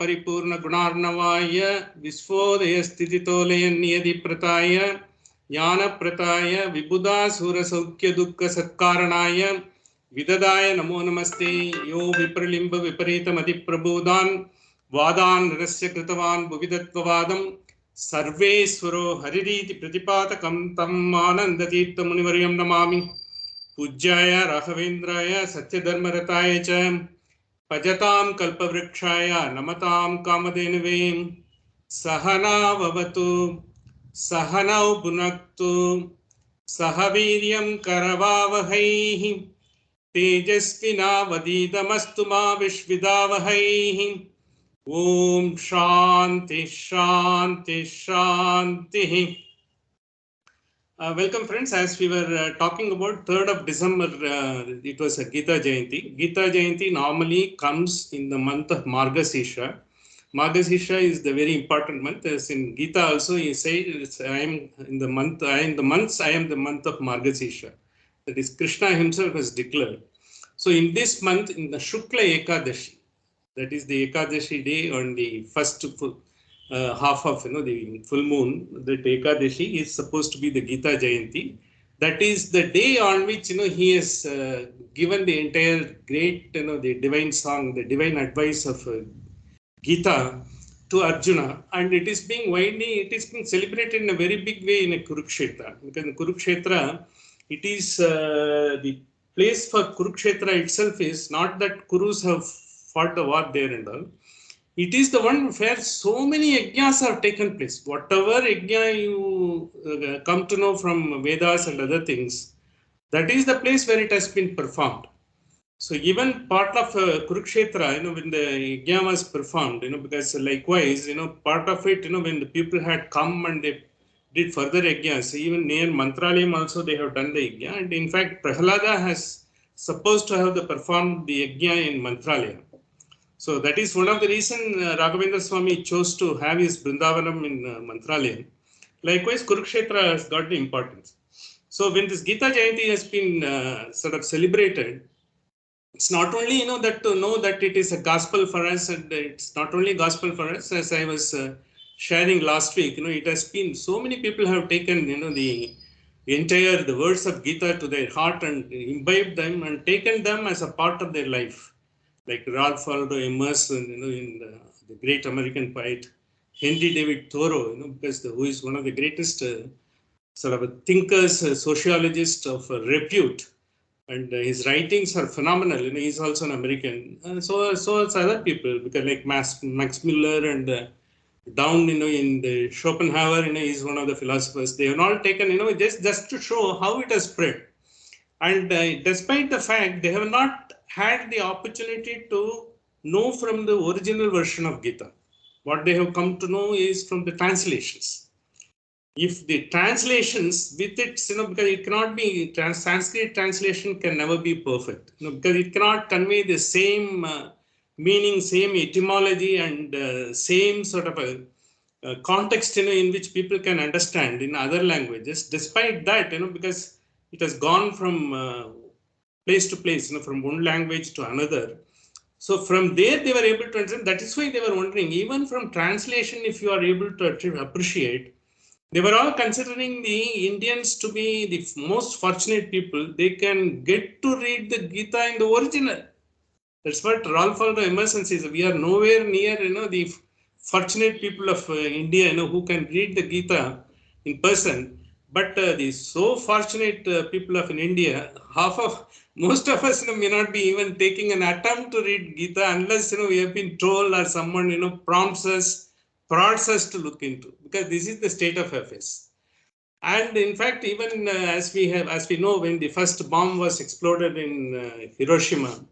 परिपूर्ण गुणार्णवाय विश्वोदय स्थितितोलय नियति प्रताय ज्ञान प्रताय विबुधासुर सौख्य दुःख सत्कारणाय विददाय नमो नमस्ते। यो विप्रलिम्ब विपरीतमति प्रबोधान् वादान् रस्य कृतवान् भुविदत्ववादं सर्वेश्वरो हरिरीति प्रतिपादकं तम् आनन्दतीर्थमुनिवर्यं नमामि। पूज्याय राघवेन्द्राय सत्यधर्मरताय च भजतां कल्पवृक्षाय नमतां कामधेनवे। सहना भवतु सहनौ भुनक्तु सह वीर्यं करवावहै तेजस्विनावधीतमस्तु मा विद्विषावहै। ओम शांति शांति शांति। Welcome friends, as we were talking about 3rd of December, it was a Gita Jayanti. Gita Jayanti normally comes in the month of Margasisha. Margasisha is the very important month. As in Gita also you say, I am the month of Margasisha. That is Krishna himself has declared. So in this month, in the Shukla Ekadashi, that is the Ekadashi day on the first half of the full moon, that Ekadashi is supposed to be the Gita Jayanti. That is the day on which he has given the entire great the divine song, the divine advice of Gita to Arjuna, and it is being celebrated in a very big way in a Kurukshetra. Because in Kurukshetra, it is the place for Kurukshetra itself is not that Kurus have fought the war there and all. It is the one where so many yajnas have taken place. Whatever yajna you come to know from Vedas and other things, that is the place where it has been performed. So even part of Kurukshetra, when the yajna was performed, because likewise, part of it, when the people had come and they did further yajnas, even near Mantralayam also they have done the yajna. And in fact, Prahalada has supposed to have performed the yajna in Mantralayam. So that is one of the reasons Raghavendra Swami chose to have his Vrindavanam in Mantralayam. Likewise, Kurukshetra has got the importance. So when this Gita Jayanti has been sort of celebrated, it's not only that to know that it is a gospel for us, and it's not only gospel for us. As I was sharing last week, it has been so many people have taken the words of Gita to their heart and imbibed them and taken them as a part of their life. Like Ralph Waldo Emerson, in the great American poet Henry David Thoreau, because who is one of the greatest sort of thinkers, sociologist of repute. And his writings are phenomenal. He's also an American. So it's other people, because like Max Muller and down, in the Schopenhauer, he's one of the philosophers. They have all taken, just to show how it has spread. And despite the fact they have not had the opportunity to know from the original version of Gita, what they have come to know is from the translations. If the translations with it, because it cannot be, Sanskrit translation can never be perfect, because it cannot convey the same meaning, same etymology, and same sort of a context, in which people can understand in other languages. Despite that, because it has gone from place to place, from one language to another. So from there they were able to understand. That is why they were wondering, even from translation, if you are able to appreciate, they were all considering the Indians to be the most fortunate people. They can get to read the Gita in the original. That's what Ralph Waldo Emerson says. We are nowhere near, the fortunate people of India, who can read the Gita in person. But the so fortunate people of India, most of us may not be even taking an attempt to read Gita unless we have been told, or someone prods us to look into, because this is the state of affairs. And in fact, even as we know, when the first bomb was exploded in Hiroshima,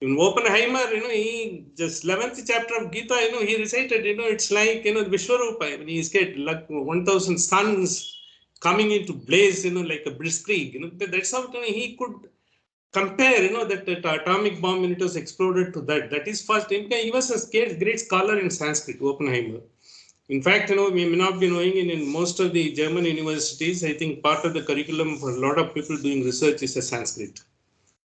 in Oppenheimer, he just 11th chapter of Gita, he recited, it's like, Vishwarupa, when he get like 1,000 suns coming into blaze, like a blitzkrieg, that's how he could compare, that atomic bomb when it was exploded to that. That is first. He was a great scholar in Sanskrit, Oppenheimer. In fact, we may not be knowing in most of the German universities, I think part of the curriculum for a lot of people doing research is a Sanskrit.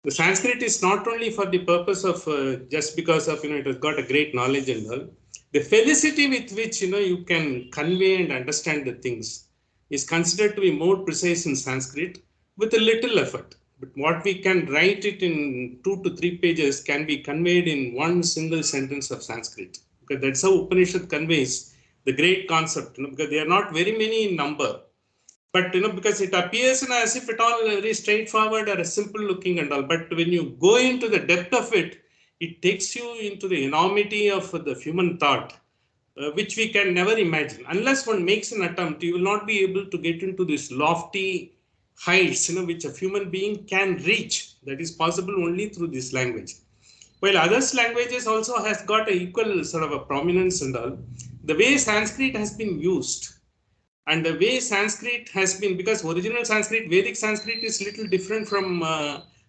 The Sanskrit is not only for the purpose of just because of, it has got a great knowledge and all. The felicity with which you can convey and understand the things is considered to be more precise in Sanskrit with a little effort. But what we can write it in 2 to 3 pages can be conveyed in one single sentence of Sanskrit. Because that's how Upanishad conveys the great concept. Because they are not very many in number. But because it appears as if it all very straightforward or simple looking and all. But when you go into the depth of it, it takes you into the enormity of the human thought, which we can never imagine. Unless one makes an attempt, you will not be able to get into this lofty heights, which a human being can reach. That is possible only through this language. While others languages also has got an equal sort of a prominence and all, the way Sanskrit has been used and the way Sanskrit has been, because original Sanskrit, Vedic Sanskrit is little different from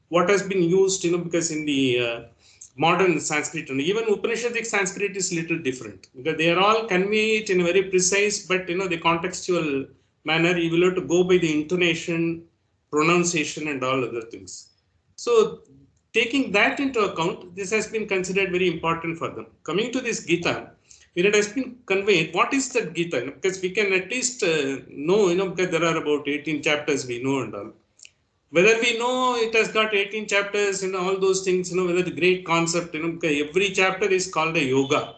what has been used, because in the modern Sanskrit, and even Upanishadic Sanskrit is little different, because they are all conveyed in a very precise, but the contextual manner. You will have to go by the intonation, pronunciation, and all other things. So taking that into account, this has been considered very important for them. Coming to this Gita, when it has been conveyed, what is that Gita? Because we can at least know, because there are about 18 chapters we know and all. Whether we know it has got 18 chapters, all those things, whether the great concept, because every chapter is called a yoga.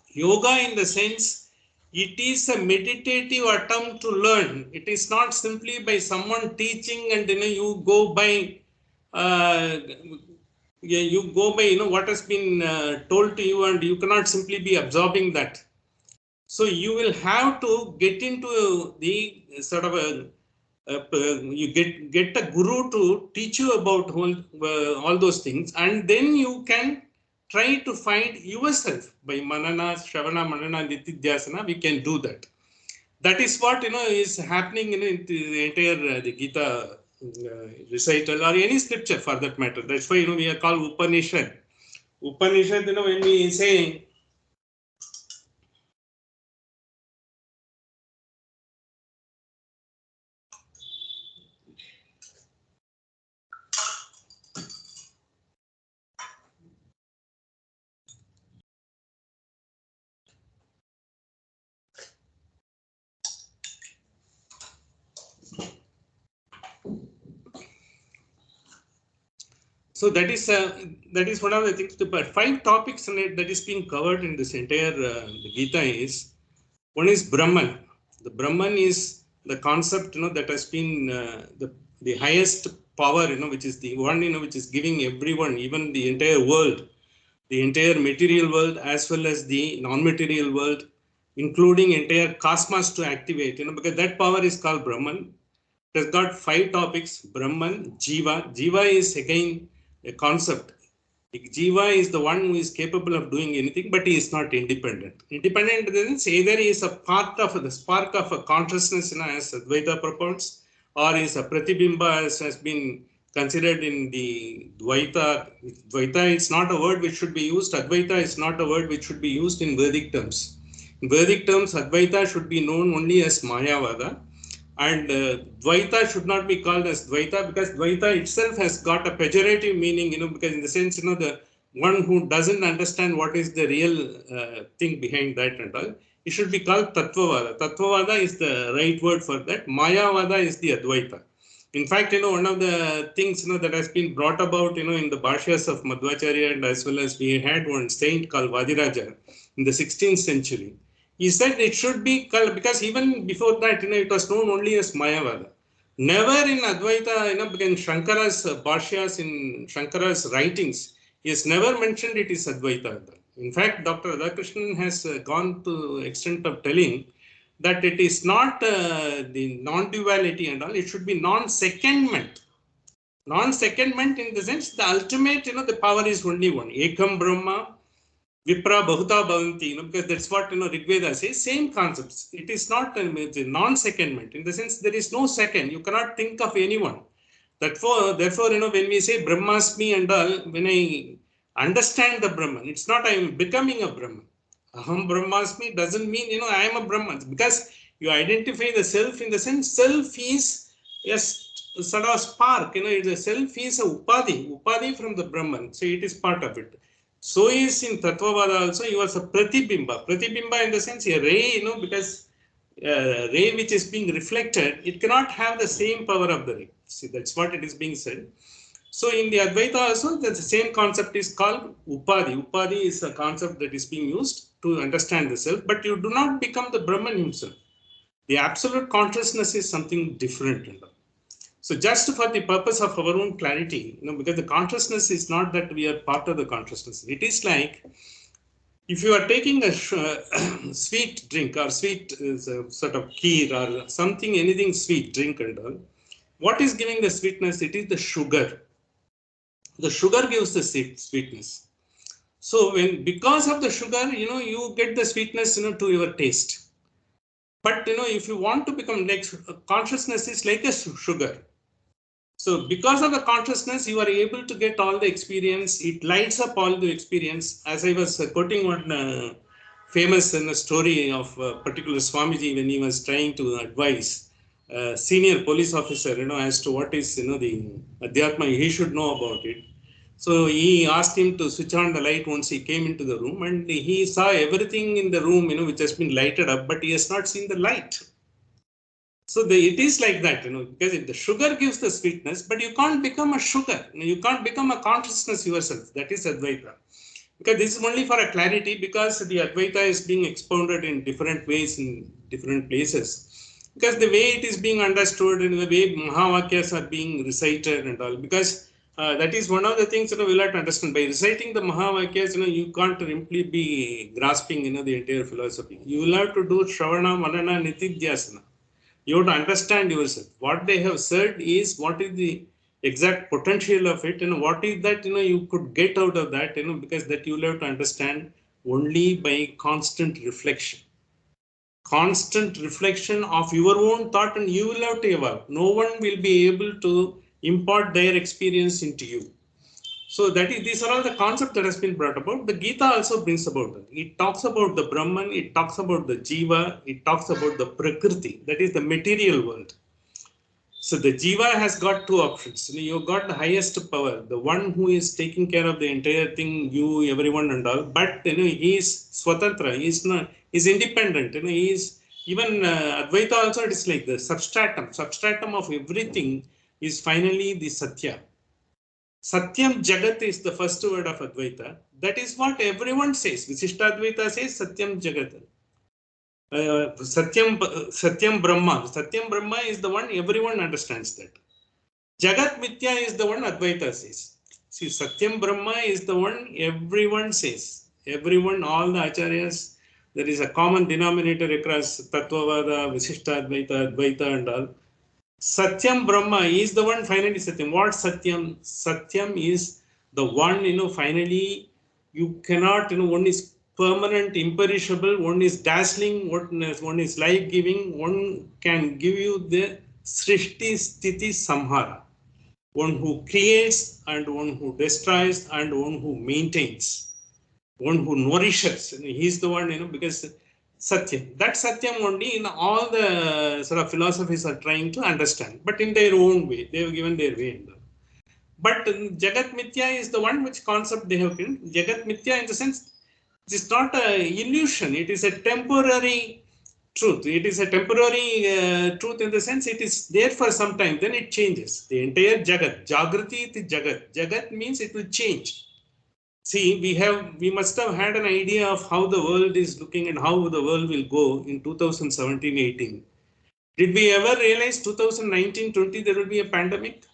Yoga in the sense, it is a meditative attempt to learn. It is not simply by someone teaching and you go by what has been told to you, and you cannot simply be absorbing that. So you will have to get into the sort of you get a guru to teach you about all those things, and then you can try to find yourself by manana, shravana, manana, nitidhyasana. We can do that. That is what is happening in the entire the Gita recital, or any scripture for that matter. That's why we are called Upanishad. Upanishad, when we say so that is one of the things. But 5 topics in it that is being covered in this entire the Gita is, one is Brahman. The Brahman is the concept that has been the highest power, which is the one which is giving everyone, even the entire world, the entire material world as well as the non-material world, including entire cosmos to activate, because that power is called Brahman. It has got 5 topics: Brahman, Jiva. Jiva is again a concept. Jiva is the one who is capable of doing anything, but he is not independent. Independent in the sense, either he is a part of the spark of a consciousness, as Advaita propounds, or is a pratibimba, as has been considered in the Dvaita. Dvaita is not a word which should be used. Advaita is not a word which should be used in Vedic terms. In Vedic terms, Advaita should be known only as Mayavada. And Dvaita should not be called as Dvaita, because Dvaita itself has got a pejorative meaning, because in the sense, the one who doesn't understand what is the real thing behind that and all, it should be called Tattvavada. Tattvavada is the right word for that. Mayavada is the Advaita. In fact, one of the things, that has been brought about, in the Bhashyas of Madhvacharya, and as well as we had one saint called Vadiraja in the 16th century. He said it should be called, because even before that, it was known only as Mayavada. Never in Advaita, in Shankara's Bhashyas, in Shankara's writings, he has never mentioned it is Advaita. In fact, Dr. Radhakrishnan has gone to the extent of telling that it is not the non-duality and all, it should be non-secondment. Non-secondment in the sense, the ultimate, the power is only one. Ekam Brahma, Vipra Bahuta Bhavanti, because that's what Rigveda says, same concepts. It is not non-secondment, in the sense there is no second. You cannot think of anyone. Therefore, when we say Brahmasmi and all, when I understand the Brahman, it's not I am becoming a Brahman. Aham Brahmasmi doesn't mean, I am a Brahman, because you identify the self in the sense, self is a sort of spark, the self is a Upadhi from the Brahman. So it is part of it. So is in Tattvavada also, you are a pratibimba. Pratibimba in the sense a ray, because ray which is being reflected, it cannot have the same power of the ray. See, that's what it is being said. So in the Advaita also, the same concept is called Upadhi. Upadhi is a concept that is being used to understand the self, but you do not become the Brahman himself. The absolute consciousness is something different. So just for the purpose of our own clarity, because the consciousness is not that we are part of the consciousness. It is like if you are taking a sweet drink or sweet sort of kheer or something, anything sweet drink and all, what is giving the sweetness? It is the sugar. The sugar gives the sweetness. So when because of the sugar, you get the sweetness, to your taste. But if you want to become next, consciousness is like a sugar. So because of the consciousness, you are able to get all the experience. It lights up all the experience. As I was quoting one famous story of particular Swamiji when he was trying to advise senior police officer, as to what is, the Adhyatma, he should know about it. So he asked him to switch on the light once he came into the room, and he saw everything in the room, which has been lighted up, but he has not seen the light. So it is like that, because if the sugar gives the sweetness, but you can't become a sugar. You can't become a consciousness yourself. That is Advaita. Because this is only for a clarity, because the Advaita is being expounded in different ways in different places. Because the way it is being understood and the way Mahavakyas are being recited and all, because that is one of the things we'll have to understand. By reciting the Mahavakyas, you can't simply be grasping the entire philosophy. You will have to do Shravana, Manana, Nitidhyasana. You have to understand yourself. What they have said is what is the exact potential of it, and what is that you could get out of that, because that you will have to understand only by constant reflection. Constant reflection of your own thought, and you will have to evolve. No one will be able to impart their experience into you. So these are all the concepts that has been brought about. The Gita also brings about that. It talks about the Brahman, it talks about the Jiva, it talks about the Prakriti, that is the material world. So the Jiva has got two options. You've got the highest power, the one who is taking care of the entire thing, you, everyone and all. But he is Swatantra, he is not, he's independent. He is even Advaita also. It is like the substratum of everything is finally the Satya. Satyam Jagat is the first word of Advaita. That is what everyone says. Visishtadvaita says Satyam Jagat. Satyam Brahma. Satyam Brahma is the one everyone understands that. Jagat Mithya is the one Advaita says. See, Satyam Brahma is the one everyone says. Everyone, all the acharyas, there is a common denominator across Tattvavada, Visishtadvaita, Advaita and all. Satyam Brahma is the one finally Satyam. What Satyam? Satyam is the one, finally you cannot, one is permanent, imperishable, one is dazzling, one is life-giving, one can give you the Srishti Sthiti Samhara. One who creates and one who destroys and one who maintains. One who nourishes. He's the one, because Satyam. That Satyam only in all the sort of philosophies are trying to understand, but in their own way. They have given their way. But Jagat Mithya is the one which concept they have given. Jagat Mithya in the sense, it is not an illusion. It is a temporary truth. It is a temporary truth in the sense it is there for some time. Then it changes. The entire Jagat. Jagrati iti Jagat. Jagat means it will change. See, we must have had an idea of how the world is looking and how the world will go in 2017-18. Did we ever realize 2019-20 there will be a pandemic?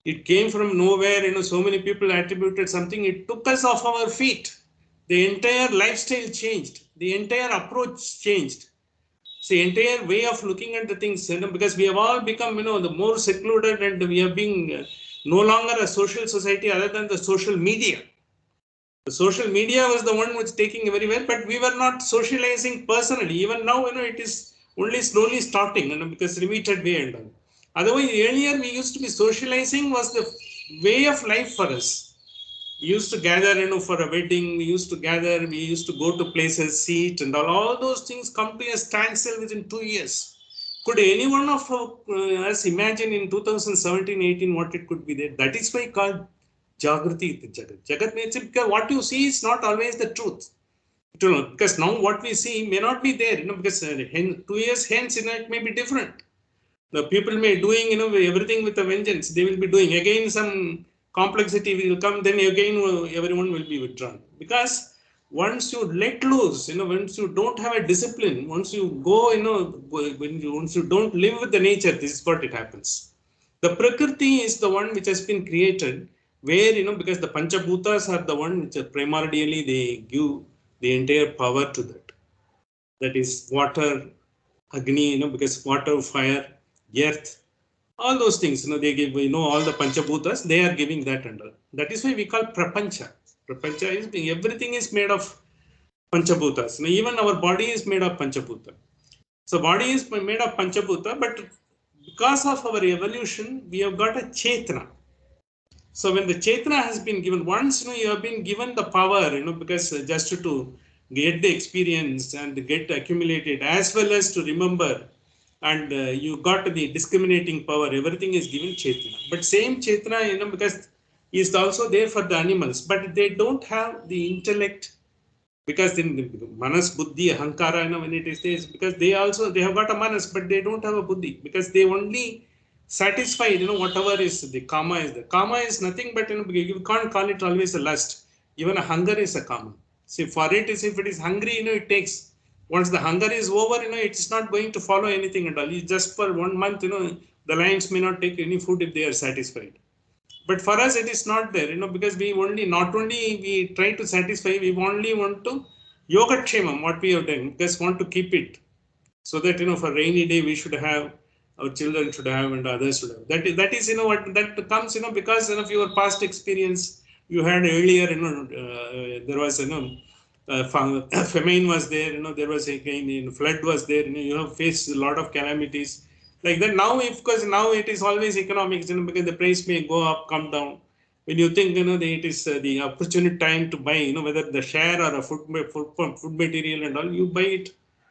It came from nowhere, so many people attributed something. It took us off our feet. The entire lifestyle changed. The entire approach changed. The entire way of looking at the things, because we have all become, the more secluded, and we have been no longer a social society other than the social media. The social media was the one which taking very well, but we were not socializing personally. Even now, it is only slowly starting, because limited way and all. Otherwise, earlier we used to be socializing was the way of life for us. We used to gather, for a wedding. We used to gather. We used to go to places, sit, and all those things come to a standstill within 2 years. Could any one of us imagine in 2017-18 what it could be there? That is why called Jagrati iti Jagat. Jagat means because what you see is not always the truth. Because now what we see may not be there, because 2 years hence, it may be different. The people may doing, everything with a vengeance. They will be doing again some complexity will come. Then again everyone will be withdrawn. Because once you let loose, once you don't have a discipline, once you go, once you don't live with the nature, this is what it happens. The Prakriti is the one which has been created, where because the Panchabhutas are the one which are primordially they give the entire power to that. That is water, Agni, because water, fire, earth, all those things, they give, all the Panchabhutas, they are giving that and all. That is why we call Prapancha. Prapancha is everything is made of Panchabhutas. Even our body is made of Panchabhuta. So body is made of Panchabhuta, but because of our evolution, we have got a Chetna. So when the Chetna has been given, once you have been given the power, because just to get the experience and get accumulated, as well as to remember, and you got the discriminating power, everything is given Chetna. But same Chetna, because is also there for the animals, but they don't have the intellect, because in the manas, buddhi, ahankara, when it is there, because they have got a manas, but they don't have a buddhi, because they only satisfy, whatever is the kama is the kama is nothing but, you can't call it always a lust. Even a hunger is a kama. See, for it is, if it is hungry, it takes. Once the hunger is over, it's not going to follow anything at all. Just for 1 month, the lions may not take any food if they are satisfied. But for us, it is not there, because we not only we try to satisfy, we only want to yoga kshemam, what we have done, just want to keep it. So that, for rainy day, we should have, our children should have, and others should have. That is, what that comes, because of your past experience, you had earlier, there was, famine was there, there was again, flood was there, you have faced a lot of calamities like that. Now, of course, now it is always economics, because the price may go up, come down. When you think, it is the opportunity time to buy, whether the share or a food material and all, you buy it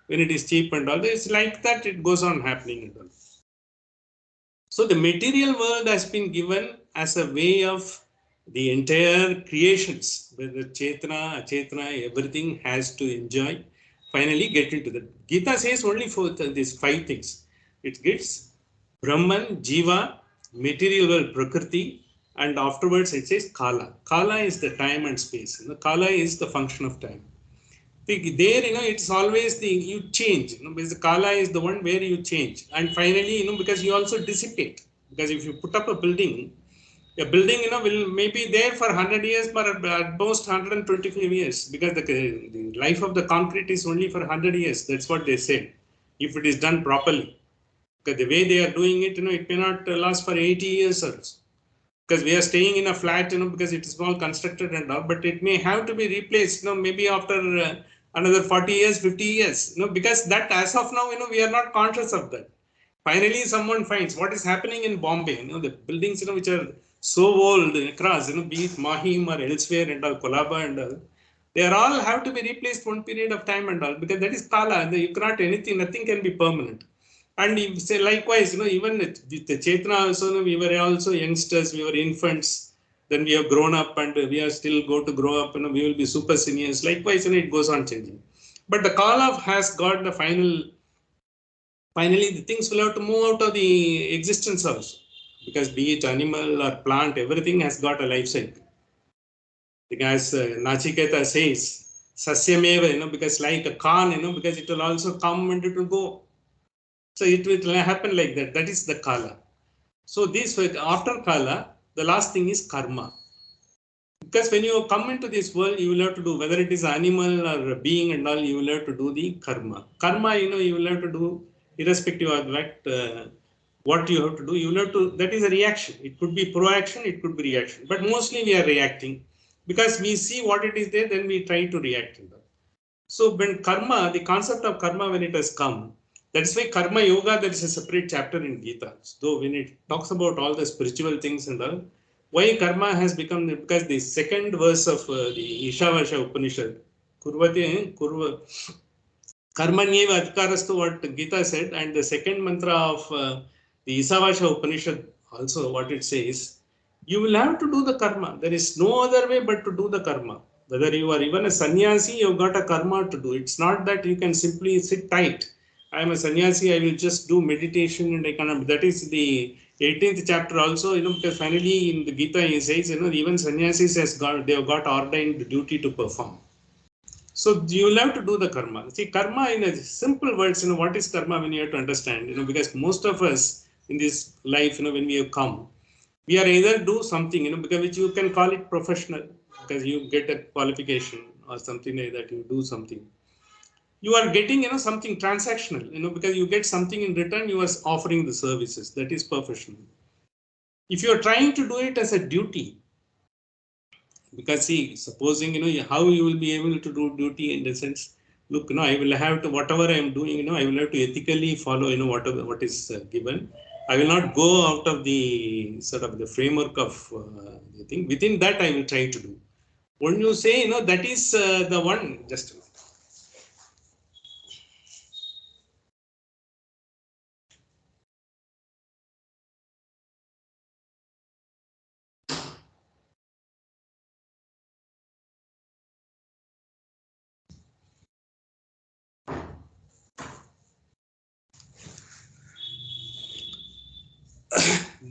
when it is cheap and all. It's like that, it goes on happening and all. So the material world has been given as a way of the entire creations, whether Chetna, Achetna, everything has to enjoy, finally get into that. Gita says only for these 5 things. It gets Brahman, Jiva, material world, Prakriti, and afterwards it says Kala. Kala is the time and space. Kala is the function of time. There, it's always you change, because the Kala is the one where you change. And finally, because you also dissipate. Because if you put up a building, will maybe there for 100 years, but at most 125 years, because the life of the concrete is only for 100 years. That's what they say, if it is done properly. Because the way they are doing it, it may not last for 80 years or so. Because we are staying in a flat, because it is all constructed and all, but it may have to be replaced, maybe after another 40 years, 50 years, because that as of now, we are not conscious of that. Finally, someone finds what is happening in Bombay, the buildings, which are so old across, be it Mahim or elsewhere and all, Kolaba and all, they are all have to be replaced one period of time and all, because that is Kala, you cannot anything, nothing can be permanent. And you say likewise, even with the Chetna also, we were also youngsters, we were infants, then we have grown up and we are still go to grow up, we will be super seniors. Likewise, it goes on changing. But the Kala has got the finally the things will have to move out of the existence also. Because be it animal or plant, everything has got a life cycle. As Nachiketa says, Sasyameva, because like a Khan, because it will also come and it will go. So it will happen like that. That is the Kala. So this after Kala, the last thing is karma. Because when you come into this world, you will have to do, whether it is animal or a being and all, you will have to do the karma. Karma, you will have to do irrespective of that, what you have to do. You will have to, that is a reaction. It could be proaction, it could be reaction. But mostly we are reacting. Because we see what it is there, then we try to react. So when karma, the concept of karma, when it has come, that's why karma yoga, there is a separate chapter in Gita. Though when it talks about all the spiritual things and all, why karma has become, because the second verse of the Ishavasha Upanishad, Karmanyeva Adhikarastu, what Gita said, and the second mantra of the Ishavasha Upanishad, also what it says, You will have to do the karma. There is no other way but to do the karma. Whether you are even a sannyasi, you've got a karma to do. It's not that you can simply sit tight. I am a sannyasi, I will just do meditation and I cannot. That is the 18th chapter also, because finally in the Gita he says, even sannyasis they have got ordained the duty to perform. So you will have to do the karma. See, karma in a simple words, what is karma when you have to understand, because most of us in this life, when we have come, we are either do something, because which you can call it professional, because you get a qualification or something like that, you do something. You are getting, something transactional, because you get something in return, you are offering the services. That is professional. If you are trying to do it as a duty, because see, supposing, how you will be able to do duty in the sense, look, I will have to, whatever I am doing, I will have to ethically follow, whatever, what is given. I will not go out of the sort of the framework of the thing. Within that, I will try to do. When you say, that is the one, just a minute.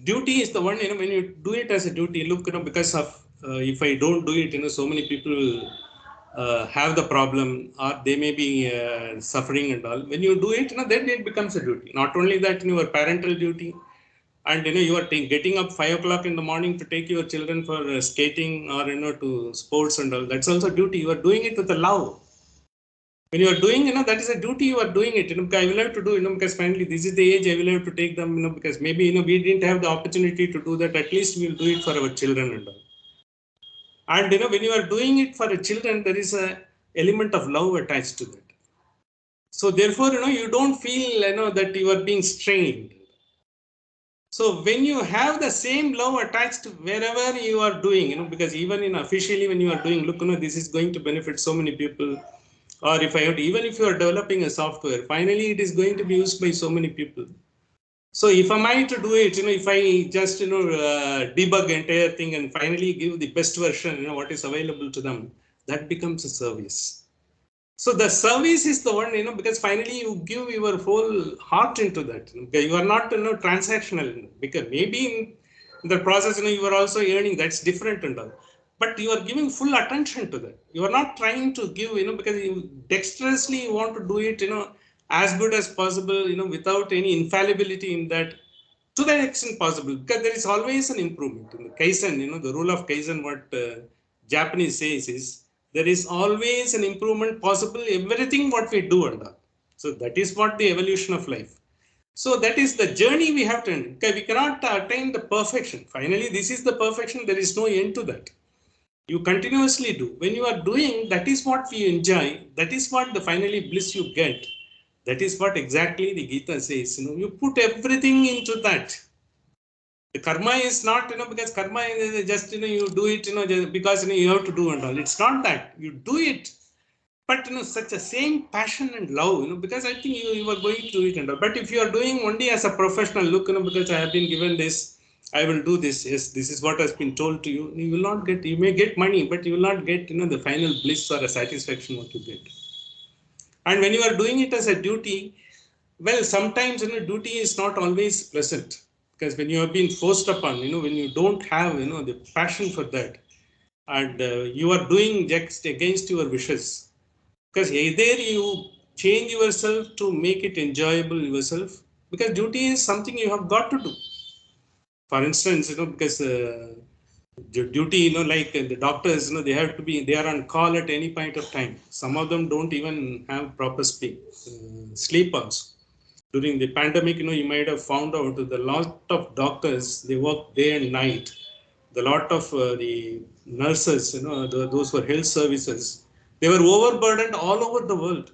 Duty is the one, when you do it as a duty, look, because of, if I don't do it, so many people have the problem, or they may be suffering and all. When you do it, then it becomes a duty. Not only that, your parental duty, and you are getting up 5 o'clock in the morning to take your children for skating, or to sports and all. That's also duty. You are doing it with a love. When you are doing, that is a duty. You are doing it, because I will have to do, because finally this is the age I will have to take them, because maybe, we didn't have the opportunity to do that. At least we will do it for our children and all. And when you are doing it for a children, there is a element of love attached to that. So therefore, you don't feel, that you are being strained. So when you have the same love attached to wherever you are doing, because even in officially when you are doing, look, this is going to benefit so many people. Or if I have to, even if you are developing a software, finally it is going to be used by so many people. So if am I to do it, if I just, debug entire thing and finally give the best version, what is available to them, that becomes a service. So the service is the one, because finally you give your whole heart into that. Okay? You are not, transactional, because maybe in the process, you are also earning, that's different and all. But you are giving full attention to that. You are not trying to give, because you dexterously want to do it, as good as possible, without any infallibility in that, to the extent possible, because there is always an improvement. In the Kaizen, the rule of Kaizen, what Japanese says is, there is always an improvement possible, everything what we do and all. So that is what the evolution of life. So that is the journey we have to end. Okay, we cannot attain the perfection. Finally, this is the perfection. There is no end to that. You continuously do. When you are doing, that is what we enjoy. That is what the finally bliss you get. That is what exactly the Gita says. You put everything into that. The karma is not, because karma is just, you do it, just because, you have to do and all. It's not that. You do it, but, such a same passion and love, because I think you are going to do it and all. But if you are doing only as a professional, look, because I have been given this, I will do this. Yes, this is what has been told to you. You will not get, you may get money, but you will not get, the final bliss or a satisfaction what you get. And when you are doing it as a duty, well, sometimes, duty is not always pleasant, because when you have been forced upon, when you don't have, the passion for that, and you are doing just against your wishes, because either you change yourself to make it enjoyable yourself, because duty is something you have got to do. For instance, because duty, like the doctors, they have to be, they are on call at any point of time. Some of them don't even have proper sleep also. During the pandemic, you might have found out that a lot of doctors, they work day and night. The lot of the nurses, those were health services, they were overburdened all over the world.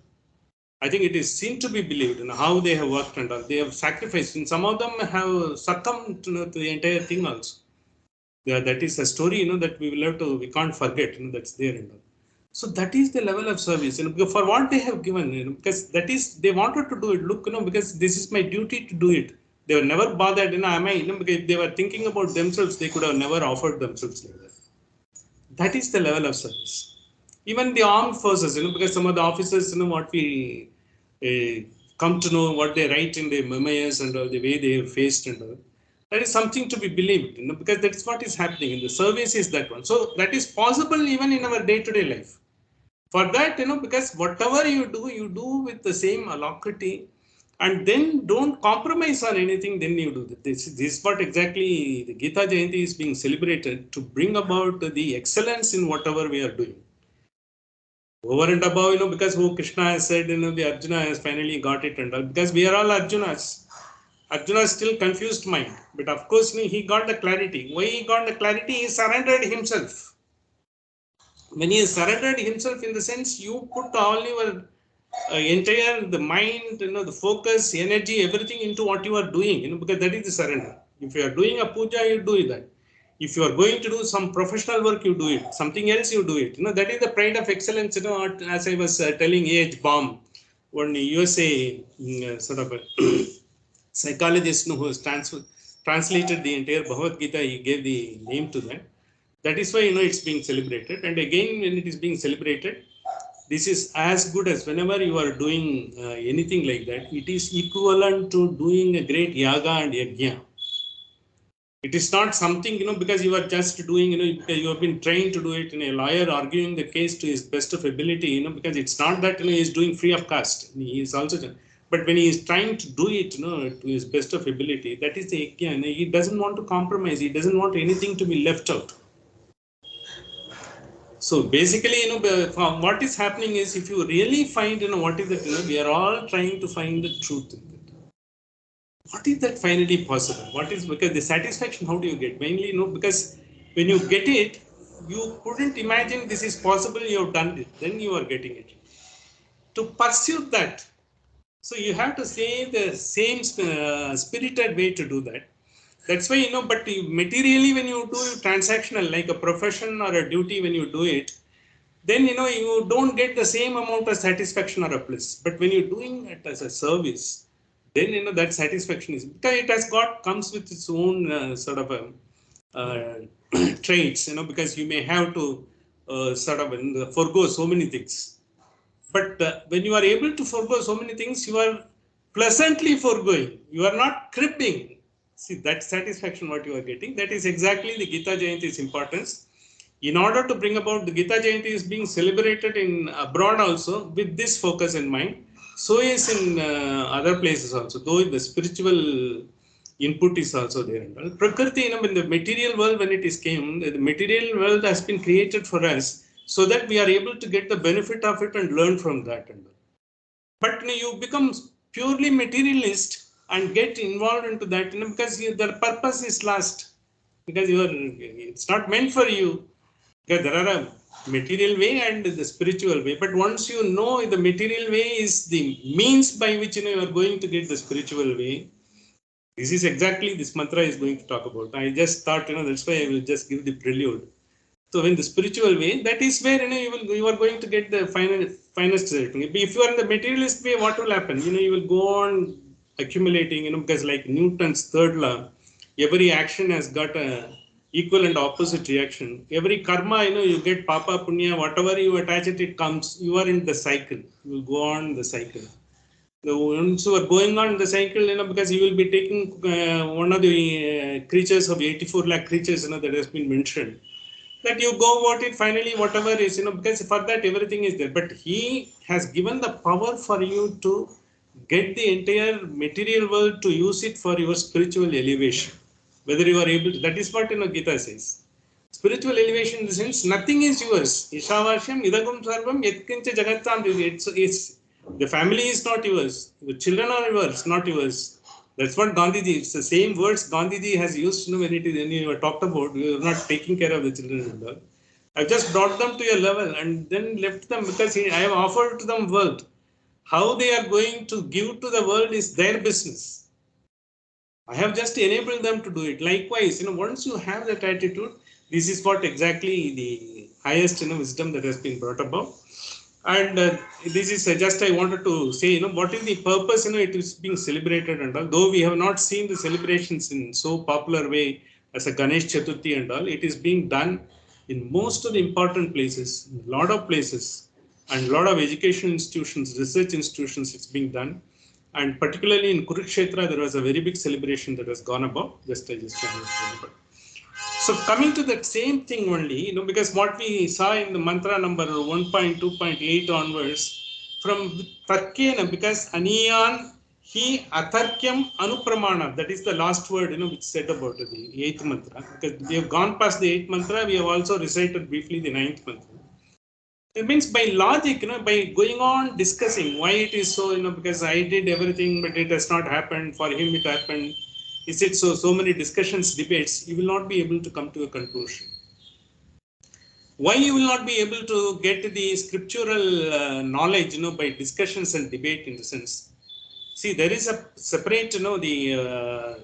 I think it is seen to be believed in how they have worked and all. They have sacrificed, and some of them have succumbed to the entire thing also. Yeah, that is a story, that we will have to, we can't forget, that's there and all. So that is the level of service, because for what they have given, because that is, they wanted to do it. Look, because this is my duty to do it. They were never bothered, because if they were thinking about themselves, they could have never offered themselves like that. That is the level of service. Even the armed forces, because some of the officers, what we come to know, what they write in their memoirs and the way they have faced and all, that is something to be believed, because that's what is happening in the service is that one. So that is possible even in our day-to-day life. For that, because whatever you do with the same alacrity, and then don't compromise on anything, then you do this. This is what exactly the Gita Jayanti is being celebrated, to bring about the excellence in whatever we are doing. Over and above, because who Krishna has said, the Arjuna has finally got it and all, because we are all Arjunas. Arjuna is still confused mind, but of course he got the clarity. Why he got the clarity? He surrendered himself. When he surrendered himself, in the sense you put all your entire the mind, the focus, energy, everything into what you are doing, because that is the surrender. If you are doing a puja, you do that. If you are going to do some professional work, you do it. Something else, you do it. That is the pride of excellence. As I was telling A.H. Baum, one USA sort of a psychologist who has translated the entire Bhagavad Gita, he gave the name to that. That is why it's being celebrated. And again, when it is being celebrated, this is as good as whenever you are doing anything like that, it is equivalent to doing a great yaga and yajna. It is not something, because you are just doing, because you have been trained to do it, in a lawyer arguing the case to his best of ability, because it's not that, he is doing free of cost. He is also, but when he is trying to do it, to his best of ability, that is the yajna. He doesn't want to compromise. He doesn't want anything to be left out. So basically, what is happening is, if you really find, what is that, we are all trying to find the truth in it. What is that finally possible? What is, because the satisfaction, how do you get? Mainly, because when you get it, you couldn't imagine this is possible, you have done it, then you are getting it. To pursue that, so you have to say the same spirited way to do that. That's why, but materially, when you do transactional, like a profession or a duty, when you do it, then you don't get the same amount of satisfaction or a bliss. But when you're doing it as a service, then that satisfaction is, because it has comes with its own sort of traits, because you may have to sort of forego so many things. But when you are able to forego so many things, you are pleasantly foregoing. You are not cribbing. See, that satisfaction what you are getting, that is exactly the Gita Jayanti's importance. In order to bring about, the Gita Jayanti is being celebrated in abroad also with this focus in mind. So is in other places also, though the spiritual input is also there. Prakriti, in the material world, when it is came, the material world has been created for us so that we are able to get the benefit of it and learn from that. But you become purely materialist and get involved into that, because the purpose is lost, because it's not meant for you. Because there are a material way and the spiritual way. But once you know the material way is the means by which you are going to get the spiritual way, this is exactly this mantra is going to talk about. I just thought, that's why I will just give the prelude. So in the spiritual way, that is where you are going to get the finest result. If you are in the materialist way, what will happen? You will go on accumulating, because like Newton's third law, every action has got a equal and opposite reaction. Every karma, you get papa, punya, whatever you attach it comes. You are in the cycle. You will go on the cycle. Once you are going on the cycle, because you will be taking one of the creatures of 84 lakh creatures, that has been mentioned. That you go about it, finally, whatever is, because for that everything is there. But he has given the power for you to get the entire material world to use it for your spiritual elevation. Whether you are able to, that is what Gita says. Spiritual elevation in the sense, nothing is yours. Ishavasham idagum sarvam yatkincha jagattam. It's the family is not yours. The children are yours, not yours. That's what Gandhiji, it's the same words Gandhiji has used when you were talked about, you are not taking care of the children and all. I've just brought them to your level and then left them, because I have offered to them world. How they are going to give to the world is their business. I have just enabled them to do it. Likewise, once you have that attitude, this is what exactly the highest wisdom that has been brought about. And this is just I wanted to say, what is the purpose, it is being celebrated and all. Though we have not seen the celebrations in so popular way as a Ganesh Chaturthi and all, it is being done in most of the important places, a lot of places, and a lot of education institutions, research institutions, it's being done. And particularly in Kurukshetra, there was a very big celebration that has gone about. I just remember. So coming to that same thing only, because what we saw in the mantra number 1.2.8 onwards, from Tarkena, because Aniyan, he Atharkyam Anupramana, that is the last word, which said about the eighth mantra. Because we have gone past the eighth mantra, we have also recited briefly the ninth mantra. It means by logic, by going on discussing why it is so, because I did everything, but it has not happened. For him, it happened. Is it so? So many discussions, debates, you will not be able to come to a conclusion. Why you will not be able to get the scriptural knowledge, by discussions and debate in the sense. See, there is a separate, the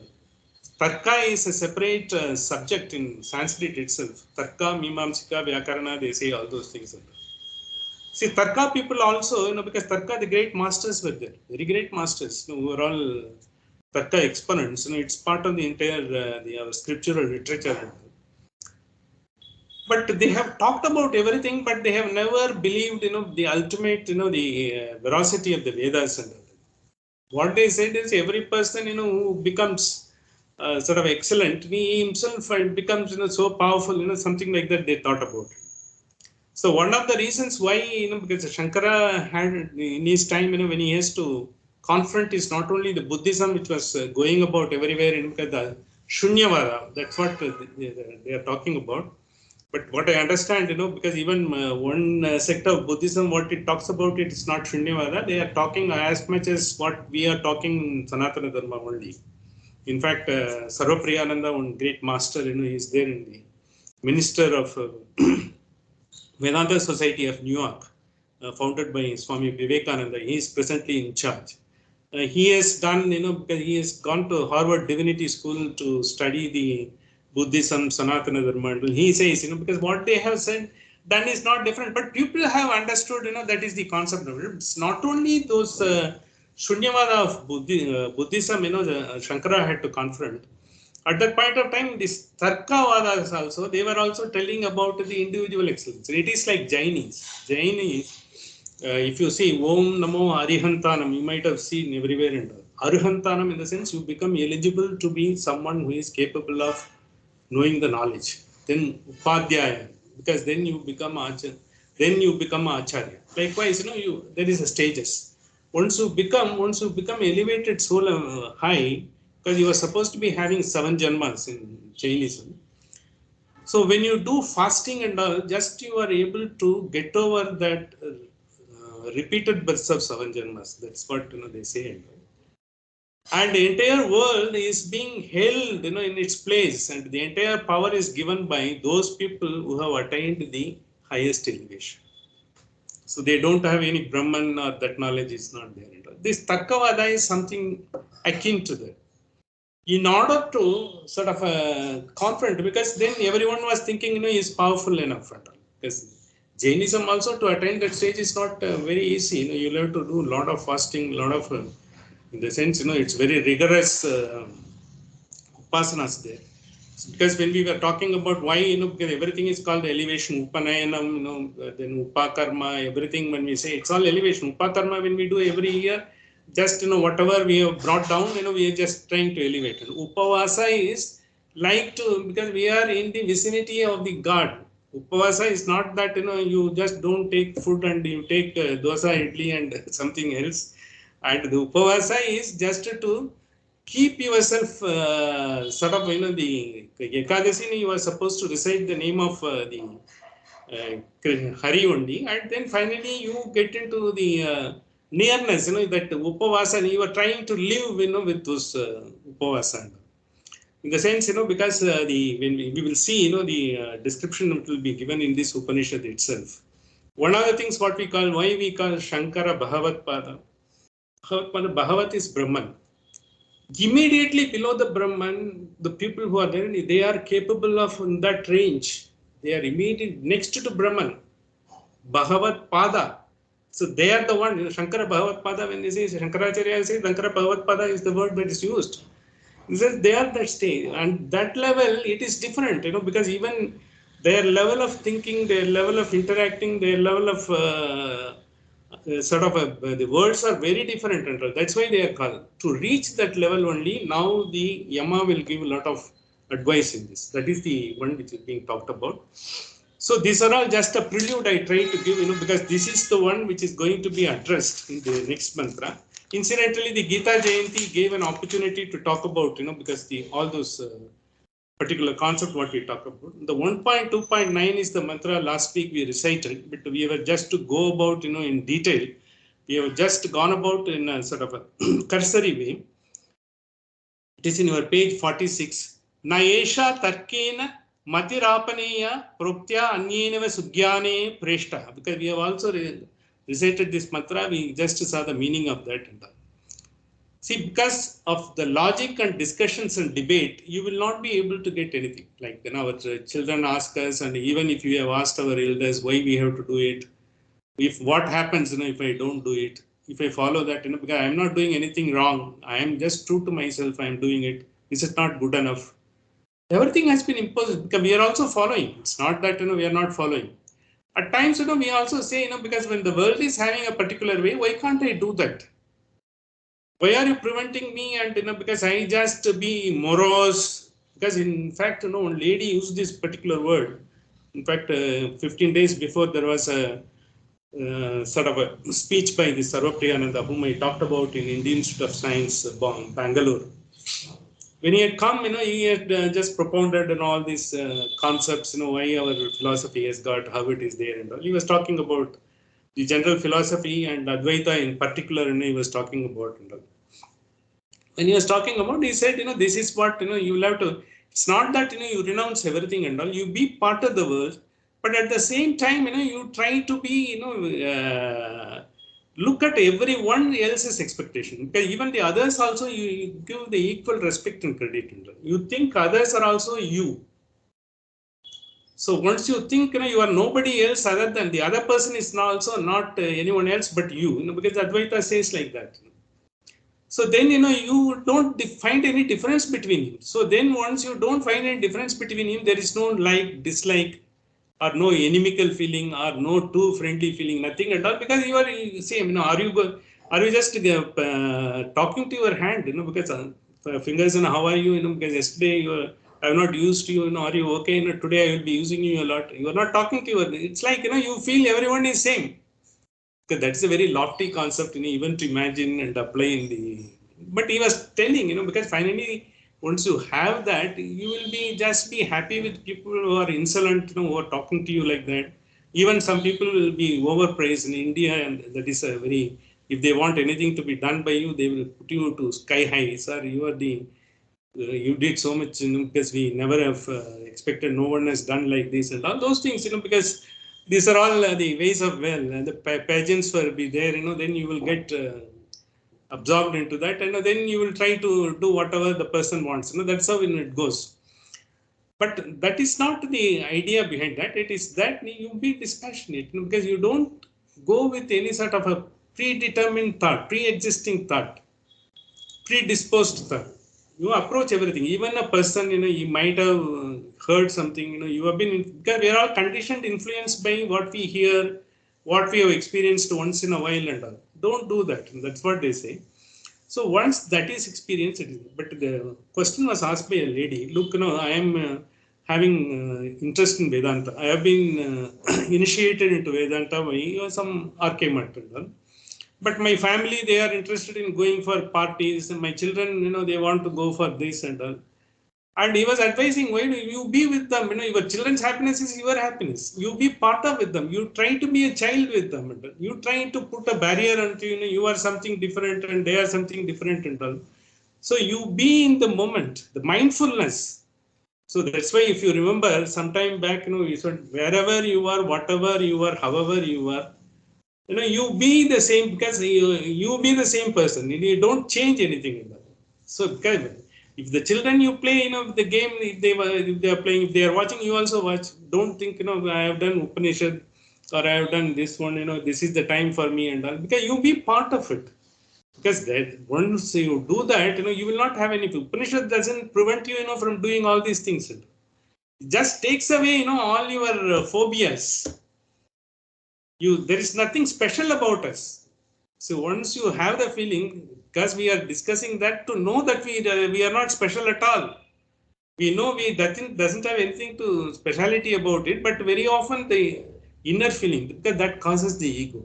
Tarka is a separate subject in Sanskrit itself. Tarka, Mimamsika, Vyakarana, they say all those things. See, Tarka people also, because Tarka, the great masters were there, very great masters, who were all Tarka exponents. It's part of the entire the scriptural literature. But they have talked about everything, but they have never believed, the ultimate, the veracity of the Vedas. And what they said is every person, who becomes sort of excellent, he himself becomes, so powerful, something like that they thought about. So one of the reasons why, because Shankara had in his time, when he has to confront is not only the Buddhism which was going about everywhere in the Shunyavada, that's what they are talking about. But what I understand, because even one sect of Buddhism, what it talks about, it is not Shunyavada. They are talking as much as what we are talking in Sanatana Dharma only. In fact, Sarvapriyananda, one great master, he is there in the minister of Vedanta Society of New York, founded by Swami Vivekananda. He is presently in charge. He has done, because he has gone to Harvard Divinity School to study the Buddhism, Sanatana Dharma. He says, because what they have said, done is not different, but people have understood, that is the concept of it. It's not only those Shunyavada of Buddhism, Shankara had to confront. At that point of time, this Tarkavadas also, they were also telling about the individual excellence. It is like Jainis. Jainis, if you see Om Namo Arihantanam, you might have seen everywhere and all. Arihantanam, in the sense you become eligible to be someone who is capable of knowing the knowledge. Then Upadhyaya, because then you become Acharya. Then you become Acharya. Likewise, there is a stages. Once you become elevated so high, because you are supposed to be having 7 janmas in Jainism. So when you do fasting and all, just you are able to get over that repeated births of 7 janmas. That's what they say. And the entire world is being held, in its place, and the entire power is given by those people who have attained the highest elevation. So they don't have any Brahman, or that knowledge is not there. This Tarkavada is something akin to that. In order to sort of confront, because then everyone was thinking, he is powerful enough. Because Jainism also to attain that stage is not very easy. You'll have to do a lot of fasting, a lot of, in the sense, it's very rigorous upasanas there. Because when we were talking about why, because everything is called elevation, Upanayanam, then Upakarma, everything when we say it's all elevation. Upakarma, when we do every year, just, whatever we have brought down, we are just trying to elevate. And Upavasa is like to, because we are in the vicinity of the God. Upavasa is not that, you just don't take food and you take dosa, idli and something else. And the Upavasa is just to keep yourself sort of, the Ekadasi, you are supposed to recite the name of the Hari only, and then finally you get into the nearness, that Upavasa, you are trying to live, with those Upavasa. In the sense, because when we will see, the description will be given in this Upanishad itself. One of the things what we call, why we call Shankara Bhagavat Pada. Bhagavat is Brahman. Immediately below the Brahman, the people who are there, they are capable of in that range. They are immediately next to Brahman. Bhagavat Pada. So they are the one, Shankara Bhagavad Pada, when they say Shankaracharya says Shankara Bhagavad Pada is the word that is used. They are that stage, and that level, it is different, because even their level of thinking, their level of interacting, their level of the words are very different. And that's why they are called. To reach that level only, now the Yama will give a lot of advice in this. That is the one which is being talked about. So these are all just a prelude I try to give, because this is the one which is going to be addressed in the next mantra. Incidentally, the Gita Jayanti gave an opportunity to talk about, because all those particular concept what we talk about. The 1.2.9 is the mantra last week we recited, but we were just to go about, in detail. We have just gone about in a sort of a cursory way. It is in your page 46. Naesha Tarkena Matirapaneya Proktya Anyeneva Sugyane Preshta. Because we have also recited this mantra, we just saw the meaning of that. See, because of the logic and discussions and debate, you will not be able to get anything. Like, our children ask us, and even if you have asked our elders why we have to do it, if what happens, if I don't do it, if I follow that, because I am not doing anything wrong, I am just true to myself, I am doing it. Is it not good enough? Everything has been imposed because we are also following. It's not that, we are not following. At times, we also say, because when the world is having a particular way, why can't I do that? Why are you preventing me? And, because I just be morose. Because in fact, one lady used this particular word. In fact, 15 days before there was a sort of a speech by the Sarvapriyananda, whom I talked about in Indian Institute of Science, Bangalore. When he had come, he had just propounded and all these concepts, why our philosophy has got, how it is there and all. He was talking about the general philosophy and Advaita in particular, he was talking about. And all. When he was talking about, he said, this is what, you will have to, it's not that, you renounce everything and all, you be part of the world, but at the same time, you try to be, look at everyone else's expectation. Because even the others also, you give the equal respect and credit. You think others are also you. So once you think, you are nobody else other than the other person is also not anyone else but you, because Advaita says like that. So then, you don't find any difference between him. So then once you don't find any difference between him, there is no like, dislike, or no inimical feeling, or no too friendly feeling, nothing at all, because you are same. Are you just talking to your hand, because fingers, how are you, because yesterday I have not used you, are you okay, today I will be using you a lot. You are not talking to your, it's like, you feel everyone is same. Because that's a very lofty concept, even to imagine and apply in the. But he was telling, because finally, once you have that, you will just be happy with people who are insolent, who are talking to you like that. Even some people will be overpraised in India, and that is a very. If they want anything to be done by you, they will put you to sky high. Sir, you are the. You did so much, because we never have expected. No one has done like this, and all those things, because. These are all the ways of and the pageants will be there, then you will get absorbed into that, and then you will try to do whatever the person wants, that's how it goes. But that is not the idea behind that. It is that you be dispassionate, because you don't go with any sort of a predetermined thought, pre-existing thought, predisposed thought. You approach everything. Even a person, you might have heard something, you have been, because we are all conditioned, influenced by what we hear, what we have experienced once in a while and all. Don't do that. That's what they say. So once that is experienced, it is. But the question was asked by a lady, look, I am having interest in Vedanta. I have been initiated into Vedanta by some archemat and all. But my family, they are interested in going for parties, and my children, they want to go for this and all. And he was advising, why do you be with them? Your children's happiness is your happiness. You be part of with them. You try to be a child with them. You try to put a barrier until you are something different and they are something different and all. So you be in the moment, the mindfulness. So that's why, if you remember, sometime back, you said, wherever you are, whatever you are, however you are, you be the same, because you be the same person. You don't change anything in that. So, if the children you play, the game, if they are playing, if they are watching, you also watch. Don't think, I have done Upanishad, or I have done this one, this is the time for me and all, because you be part of it. Because that once you do that, you will not have any. Upanishad doesn't prevent you, from doing all these things. It just takes away, all your phobias. There is nothing special about us. So once you have the feeling, because we are discussing that, to know that we are not special at all. We know we doesn't have anything to speciality about it, but very often the inner feeling, because that causes the ego,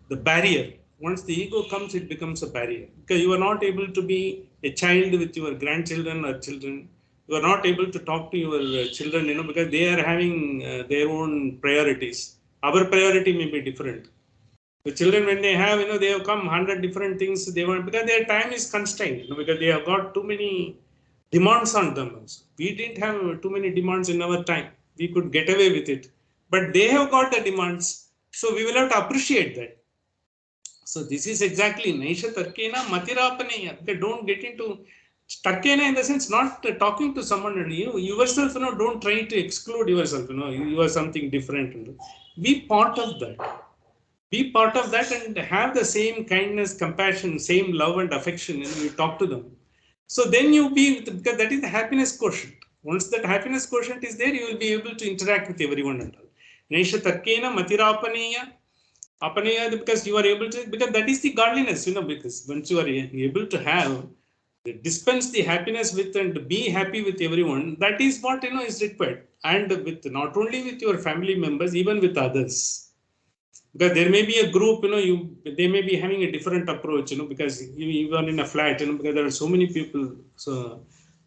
the barrier. Once the ego comes, it becomes a barrier, because you are not able to be a child with your grandchildren or children. You are not able to talk to your children, because they are having their own priorities. Our priority may be different. The children, when they have, they have come 100 different things they want, because their time is constrained, because they have got too many demands on them also. We didn't have too many demands in our time. We could get away with it, but they have got the demands. So we will have to appreciate that. So this is exactly Naisha Tarkena Matirapaneya. They don't get into Tarkena in the sense not talking to someone, and you yourself, don't try to exclude yourself, you are something different. Be part of that. Be part of that and have the same kindness, compassion, same love and affection, you talk to them. So then you be, because that is the happiness quotient. Once that happiness quotient is there, you will be able to interact with everyone and all. Naisha Tarkena Matirapaneya. Apanaya, because you are able to, because that is the godliness, because once you are able to have, dispense the happiness with and be happy with everyone, that is what, is required. And with not only with your family members, even with others. Because there may be a group, they may be having a different approach, because you are in a flat, because there are so many people. So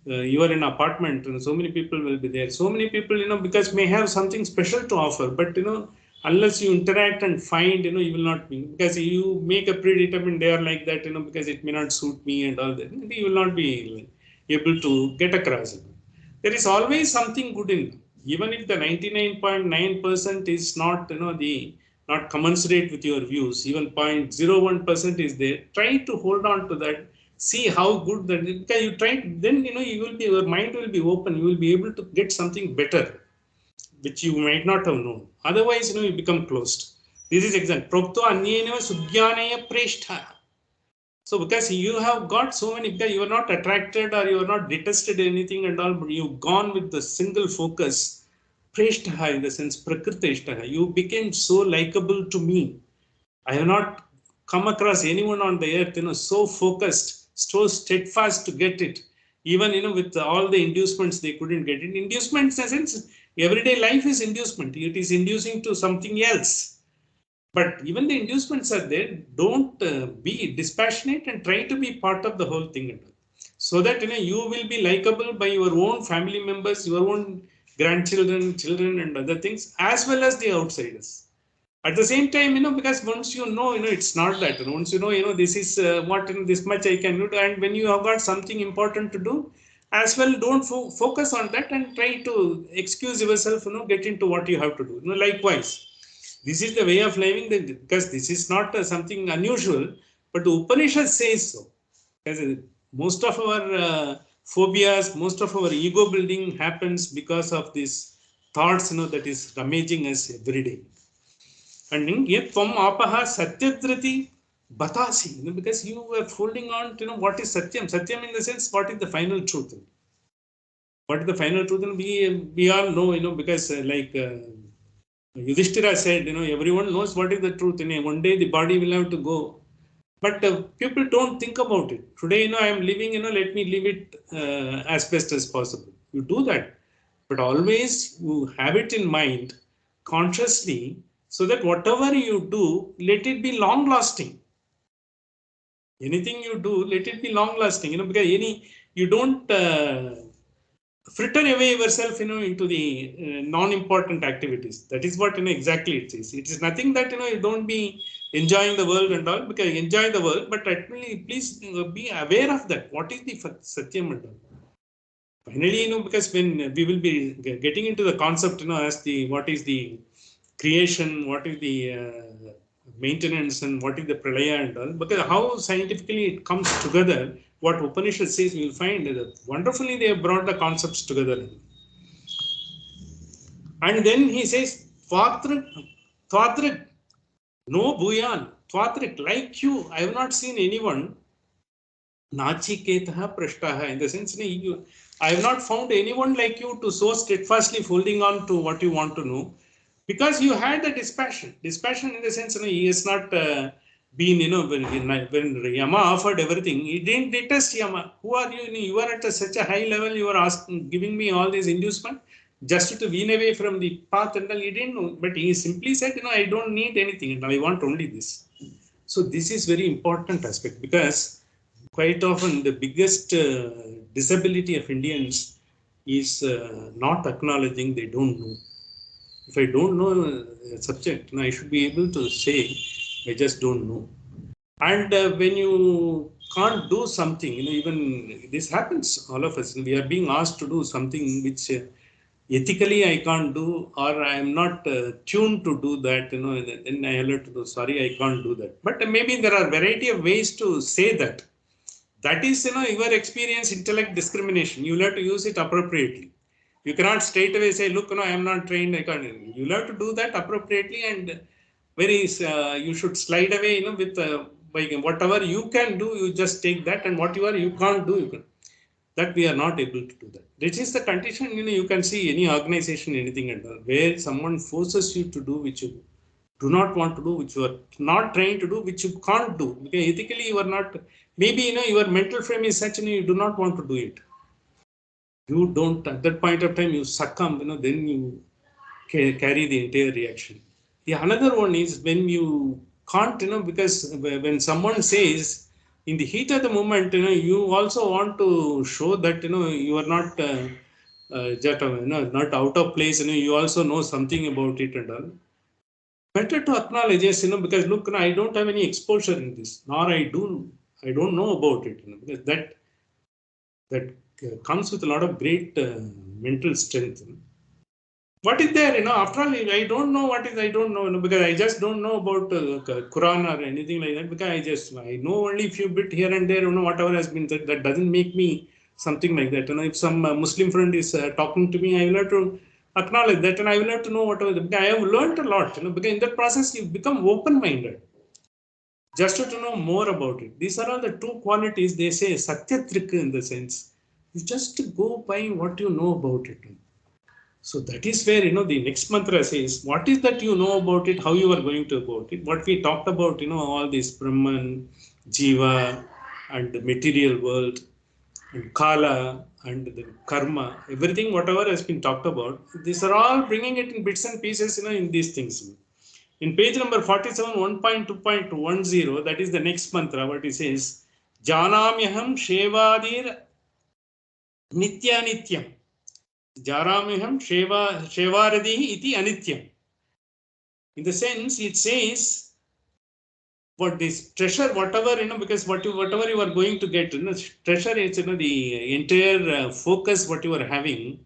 you are in an apartment, and so many people will be there. So many people, because may have something special to offer, but unless you interact and find, you will not be, because you make a predetermined they are like that, because it may not suit me and all that. You will not be able to get across it. There is always something good in them. Even if the 99.9% is not, the not commensurate with your views, even 0.01% is there, try to hold on to that. See how good that is, because you try, then you will be, your mind will be open, you will be able to get something better, which you might not have known. Otherwise, you become closed. This is example. Prokto anyeneva sugyanaya preshtha. So because you have got so many, because you are not attracted or you are not detested anything and all, but you've gone with the single focus, preshtaha in the sense prakriteshtaha. You became so likable to me. I have not come across anyone on the earth, so focused, so steadfast to get it. Even, with all the inducements, they couldn't get it. Inducements in a sense, everyday life is inducement. It is inducing to something else. But even the inducements are there. Don't be dispassionate and try to be part of the whole thing. So that, you will be likable by your own family members, your own grandchildren, children and other things, as well as the outsiders. At the same time, because once it's not that. Once this is what, this much I can do. And when you have got something important to do, as well, don't focus on that and try to excuse yourself, get into what you have to do. Likewise, this is the way of living, because this is not something unusual, but the Upanishad says so. Because most of our phobias, most of our ego building happens because of these thoughts, that is damaging us every day. And yet, from apaha satyadrati batasi, because you were holding on to what is satyam. Satyam in the sense, what is the final truth? What is the final truth? And we all know, because like Yudhishthira said, everyone knows what is the truth. One day the body will have to go. But people don't think about it. Today, I am living, let me live it as best as possible. You do that. But always you have it in mind consciously, so that whatever you do, let it be long lasting. Anything you do, let it be long lasting, because you don't fritter away yourself, into the non-important activities. That is what, exactly it is. It is nothing that, you don't be enjoying the world and all, because enjoy the world, but actually, please be aware of that. What is the satyam and all? Finally, because when we will be getting into the concept, as the what is the creation, what is the maintenance, and what is the pralaya and all, because how scientifically it comes together, what Upanishad says, we will find that wonderfully they have brought the concepts together. And then he says, Patra Twadrik, no Bhuyan, Twadrik, like you, I have not seen anyone. Nachiketaha Prashtaha, in the sense, I have not found anyone like you to so steadfastly holding on to what you want to know, because you had the dispassion. Dispassion in the sense, he has not been, when Yama offered everything, he didn't detest Yama. Who are you? You are at such a high level, you are asking, giving me all this inducement just to wean away from the path, and all. He didn't know, but he simply said, I don't need anything, and I want only this. So this is very important aspect, because quite often the biggest disability of Indians is not acknowledging they don't know. If I don't know a subject, I should be able to say, I just don't know. And when you can't do something, even this happens, all of us, we are being asked to do something which ethically I can't do, or I am not tuned to do that, then I alert to do, sorry, I can't do that. But maybe there are variety of ways to say that. That is, your experience, intellect discrimination. You will have to use it appropriately. You cannot straight away say, look, I am not trained, I can't. You will have to do that appropriately, and you should slide away, with by whatever you can do, you just take that, and whatever you can't do, you can. That we are not able to do that. This is the condition, you can see any organization, anything and all, where someone forces you to do which you do not want to do, which you are not trained to do, which you can't do. Because ethically you are not, maybe, your mental frame is such, you do not want to do it. You don't, at that point of time, you succumb, then you carry the entire reaction. The another one is when you can't, because when someone says, in the heat of the moment, you also want to show that, you are not, not out of place, you also know something about it and all. Better to acknowledge, yes, because look, I don't have any exposure in this, nor I don't know about it, because that comes with a lot of great mental strength. What is there, after all, I don't know what is, I don't know, because I just don't know about Quran or anything like that, because I know only few bit here and there, whatever has been said, that doesn't make me something like that. If some Muslim friend is talking to me, I will have to acknowledge that, and I will have to know whatever, because I have learned a lot, because in that process, you become open-minded, just to know more about it. These are all the two qualities, they say, Satyatrika, in the sense, you just go by what you know about it. So that is where, the next mantra says, what is that you know about it, how you are going to about it. What we talked about, all this Brahman, Jiva, and the material world, and Kala, and the Karma, everything, whatever has been talked about, these are all bringing it in bits and pieces, in these things. In page number 47, 1.2.10, that is the next mantra, what it says, Janamyaham Shevadir Nitya Nityam. Jaramiham Shevaradihi iti anityam. In the sense, it says, what this treasure, whatever, because whatever you are going to get, treasure is, the entire focus, what you are having.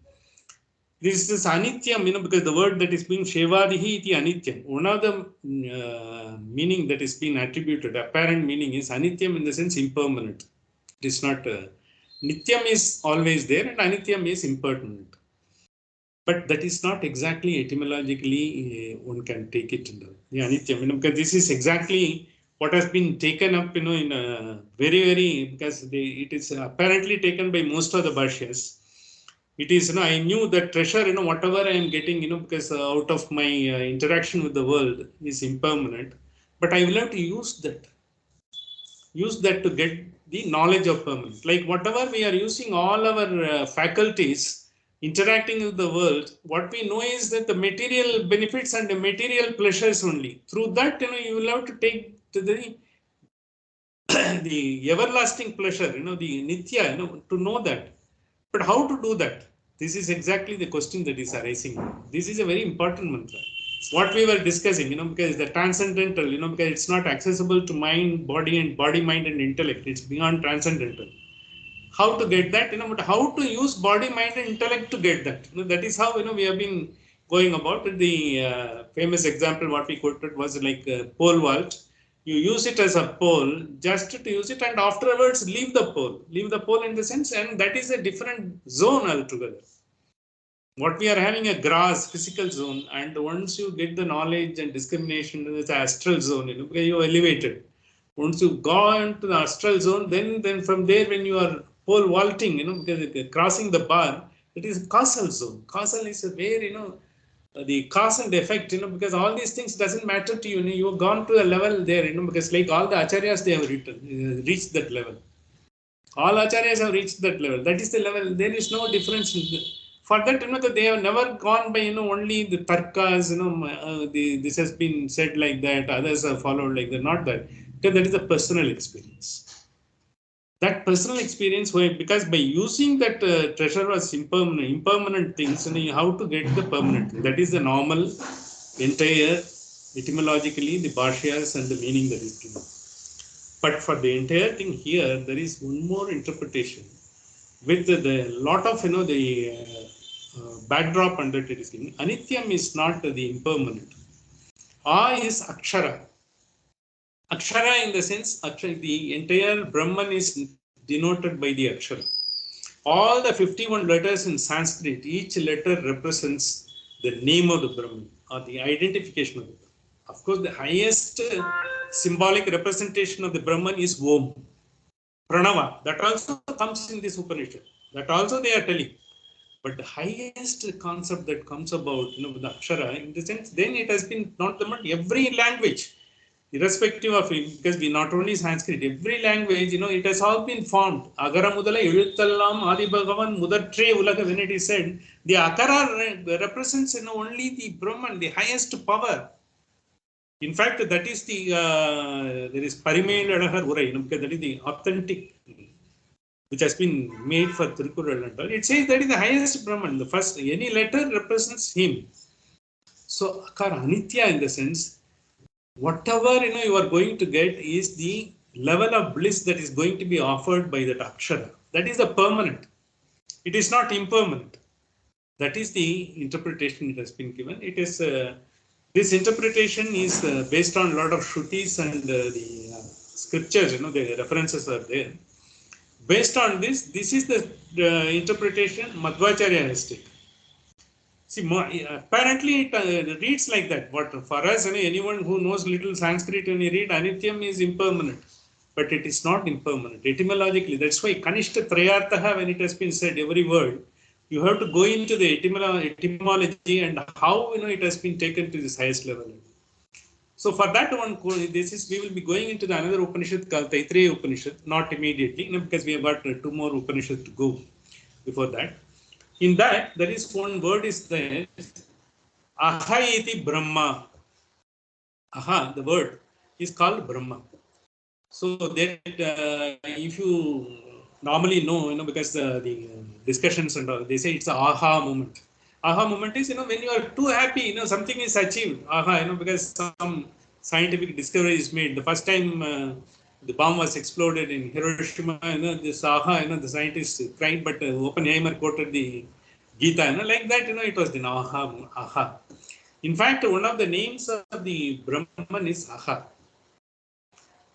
This is anityam, because the word that is being Shevadihi iti anityam. One of the meaning that is being attributed, apparent meaning is anityam, in the sense impermanent. It is not, nityam is always there, and anityam is impermanent. But that is not exactly etymologically, one can take it in the Anityam, because this is exactly what has been taken up, in a very, because it is apparently taken by most of the Bhashyas. It is, I knew that treasure, whatever I am getting, because out of my interaction with the world is impermanent, but I will have to use that to get the knowledge of permanence. Like whatever we are using all our faculties interacting with the world, what we know is that the material benefits and the material pleasures only. Through that, you will have to take to the the everlasting pleasure, the nitya, to know that. But how to do that? This is exactly the question that is arising. This is a very important mantra. What we were discussing, because the transcendental, because it's not accessible to mind, body, and body, mind, and intellect. It's beyond transcendental. How to get that, but how to use body, mind, and intellect to get that. That is how, we have been going about. The famous example what we quoted was like pole vault. You use it as a pole just to use it, and afterwards leave the pole in the sense, and that is a different zone altogether. What we are having a grass, physical zone, and once you get the knowledge and discrimination, it's the astral zone, because you are elevated. Once you go into the astral zone, then from there, when you are pole vaulting, because crossing the bar, it is causal zone. Causal is where, the cause and effect, because all these things doesn't matter to you. You have gone to a level there, because like all the acharyas, they have reached that level. All acharyas have reached that level. That is the level. There is no difference. For that, they have never gone by, only the tarkas, this has been said like that, others have followed like that. Not that. Because that is a personal experience. That personal experience, because by using that treasure was impermanent things, and how to get the permanent thing. That is the normal, entire, etymologically, the bhashyas and the meaning that is given. But for the entire thing here, there is one more interpretation with the lot of the backdrop under it is given. Anityam is not the impermanent. Is akshara. Akshara in the sense, the entire Brahman is denoted by the akshara. All the 51 letters in Sanskrit, each letter represents the name of the Brahman or the identification of the Brahman. Of course, the highest symbolic representation of the Brahman is Om. Pranava, that also comes in this Upanishad. That also they are telling. But the highest concept that comes about, with the Akshara, in the sense, then it has been not the every language, irrespective of it, because we not only Sanskrit, every language, it has all been formed. Agara mudala ezhuthallam adi bhagavan mudartre ulaga, when it is said, the Akara represents, only the Brahman, the highest power. In fact, that is the there is Parimeladahar Urai, because that is the authentic, which has been made for Tirukural and all. It says that is the highest Brahman. The first, any letter represents him. So, Akara Anitya, in the sense, whatever you are going to get is the level of bliss that is going to be offered by that Akshara. That is the permanent. It is not impermanent. That is the interpretation that has been given. It is this interpretation is based on a lot of Shrutis and the scriptures. The references are there. Based on this is the interpretation Madhvacharya has taken. See, apparently it reads like that. But for us, anyone who knows little Sanskrit, when you read Anityam is impermanent, but it is not impermanent. Etymologically, that's why Kanishta Trayartaha, when it has been said, every word, you have to go into the etymology and how it has been taken to this highest level. So for that one, we will be going into the another Upanishad called Taittiriya Upanishad, not immediately, because we have got 2 more Upanishads to go before that. In that, there is one word is there, Aha iti Brahma. Aha, the word is called Brahma. So that if you normally know, because the discussions and all, they say it's a aha moment. Aha moment is, when you are too happy, something is achieved. Aha, because some scientific discovery is made. The first time the bomb was exploded in Hiroshima, this aha, the scientists cried, but Oppenheimer quoted the Gita, like that, it was the aha, aha. In fact, one of the names of the Brahman is aha.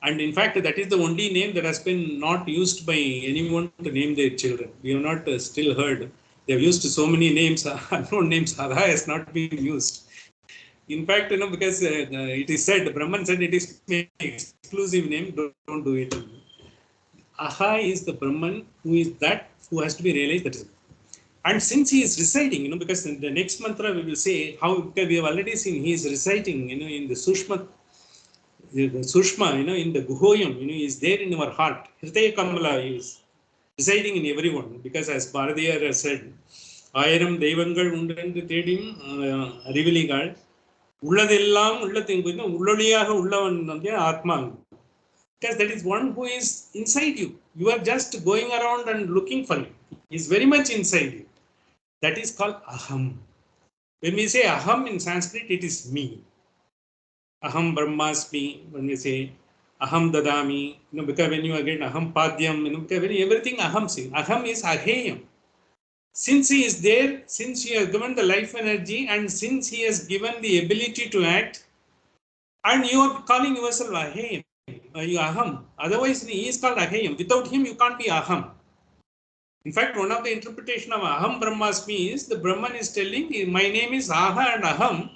And in fact, that is the only name that has been not used by anyone to name their children. We have not still heard. They have used so many names, unknown names. Aha has not been used. In fact, because it is said, Brahman said it is an exclusive name, don't do it. Aha is the Brahman who has to be realized. That is. And since he is reciting, because in the next mantra we will say how, because we have already seen he is reciting, in the Sushma, in the Guhoyam, is there in our heart. Hridaya Kamala is residing in everyone, because as Bharadiyar has said, Ayiram Devangal Undandu Thedim Ariviligal, Ulladellam Ullathinguna, Ulloliyaga Ullavan Atma. Because that is one who is inside you. You are just going around and looking for him. He is very much inside you. That is called Aham. When we say Aham in Sanskrit, it is me. Aham Brahmasmi, when we say Aham Dadami, because when you again Aham Padyam, because when everything Aham sing. Aham is Aheyam. Since he is there, since he has given the life energy, and since he has given the ability to act, and you are calling yourself Aheyam, you Aham. Otherwise, he is called Aheyam. Without him, you can't be Aham. In fact, one of the interpretation of Aham Brahmasmi is the Brahman is telling, my name is Aha and Aham,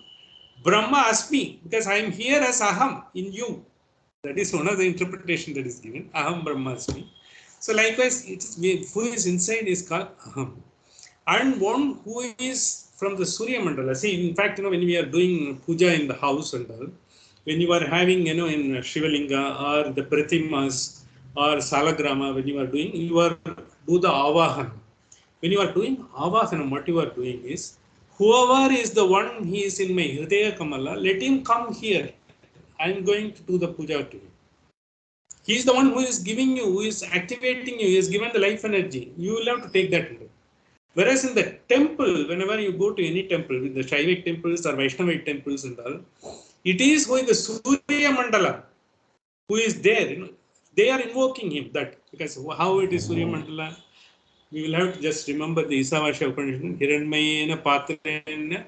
Brahma Asmi, because I am here as Aham in you. That is one of the interpretation that is given, Aham Brahmasmi. So likewise, who is inside is called Aham. And one who is from the Surya Mandala. See, in fact, when we are doing puja in the house and all, when you are having, in Shivalinga or the Pratimas or Salagrama, when you are doing, do the Avahan. When you are doing Avahanam, what you are doing is, whoever is the one, he is in my Hridaya Kamala, let him come here. I am going to do the puja to him. He is the one who is giving you, who is activating you, he is given the life energy. You will have to take that into. Whereas in the temple, whenever you go to any temple, with the Shaivik temples or Vaishnavite temples and all, it is who is the Surya Mandala who is there. They are invoking him, that because how it is Surya Mandala, we will have to just remember the Isavasya Upanishad, Hiranmayena Patrena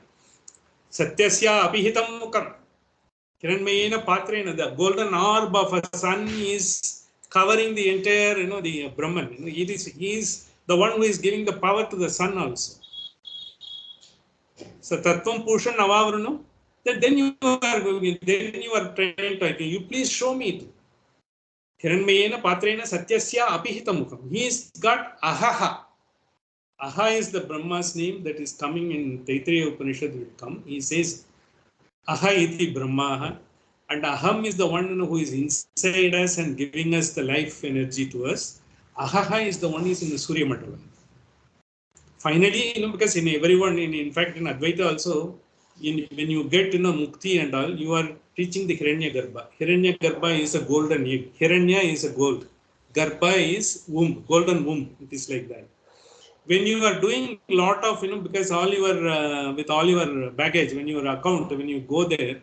Satyasya Apihitam Mukam. Hiranmayena Patrena, the golden orb of a sun is covering the entire, the Brahman. He is the one who is giving the power to the sun also. So Tattvam Pushan Navavrunu, then you are trying to, you please show me to. Hiranmayena Patrena Satyasya Apihitam Mukam. He's got Ahaha. Aha is the Brahma's name that is coming in Taittiriya Upanishad will come. He says, Aha iti Brahmaha. And Aham is the one who is inside us and giving us the life energy to us. Ahaha is the one who is in the Surya Mandala. Finally, because in everyone, in fact, in Advaita also, when you get Mukti and all, you are reaching the Hiranya Garbha. Hiranya Garbha is a golden egg. Hiranya is a gold. Garbha is womb, golden womb. It is like that. When you are doing a lot of, because all your, with all your baggage, when you go there,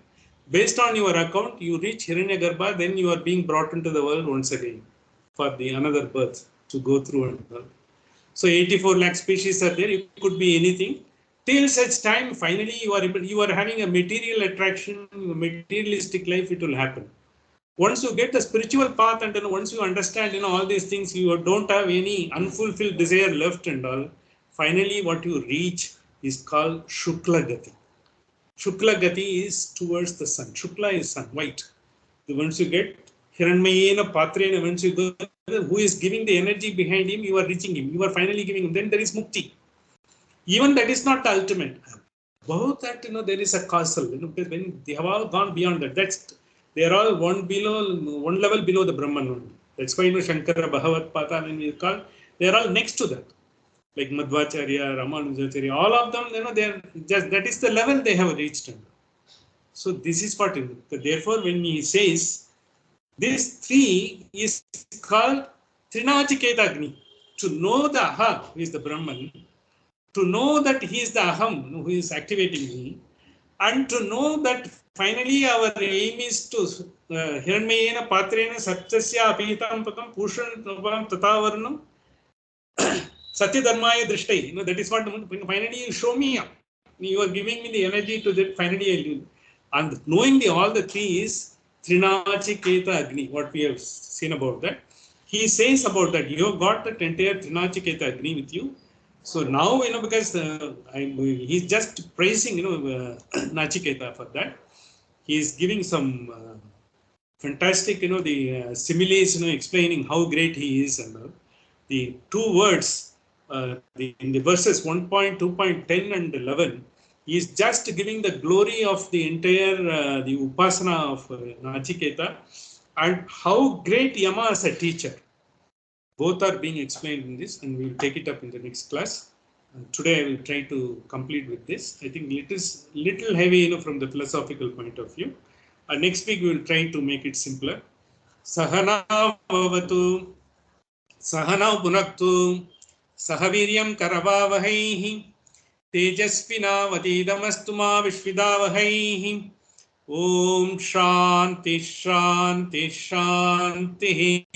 based on your account, you reach Hiranyagarbha, then you are being brought into the world once again for the another birth to go through and all. So 84 lakh species are there. It could be anything. Till such time, finally, you are having a material attraction, materialistic life, it will happen. Once you get the spiritual path and then once you understand, all these things, you don't have any unfulfilled desire left and all. Finally, what you reach is called Shukla Gati. Shukla Gati is towards the sun. Shukla is sun, white. Once you get Hiranmayena Patrena, once you go, who is giving the energy behind him, you are reaching him. You are finally giving him. Then there is Mukti. Even that is not the ultimate. Above that, there is a causal. When they have all gone beyond that. They are all one level below the Brahman. That's why Shankara, Bhagavat Pata, they are all next to that. Like Madhvacharya, Ramanujacharya, all of them, they are just, that is the level they have reached. So this is what, therefore, when he says, this three is called Trinachiketa Agni. To know the Aha, who is the Brahman, to know that he is the Aham, who is activating me, and to know that finally our aim is to Hiranmayena Patrena Satyasya Apihitam Pakam Pushan Tatavarnam Satya Dharmaya Drishtai. That is what finally you show me. You are giving me the energy to that. Finally, I do. And knowing all the three is Trinachiketa Agni, what we have seen about that. He says about that, you have got that entire Trinachiketa Agni with you. So now, because he's just praising, Nachiketa for that. He is giving some fantastic, the similes, explaining how great he is and all. The two words, in the verses 1.2.10 and 11, he is just giving the glory of the entire, the Upasana of Nachiketa and how great Yama as a teacher. Both are being explained in this, and we will take it up in the next class. Today I will try to complete with this. I think it is little heavy, from the philosophical point of view. Next week we will try to make it simpler. Sahana bhavatu, Sahana punaktu, Sahaviryam karavavahaihi, Tejasvinavadidamastu ma vishvidavahaihi. Om Shanti Shanti Shanti.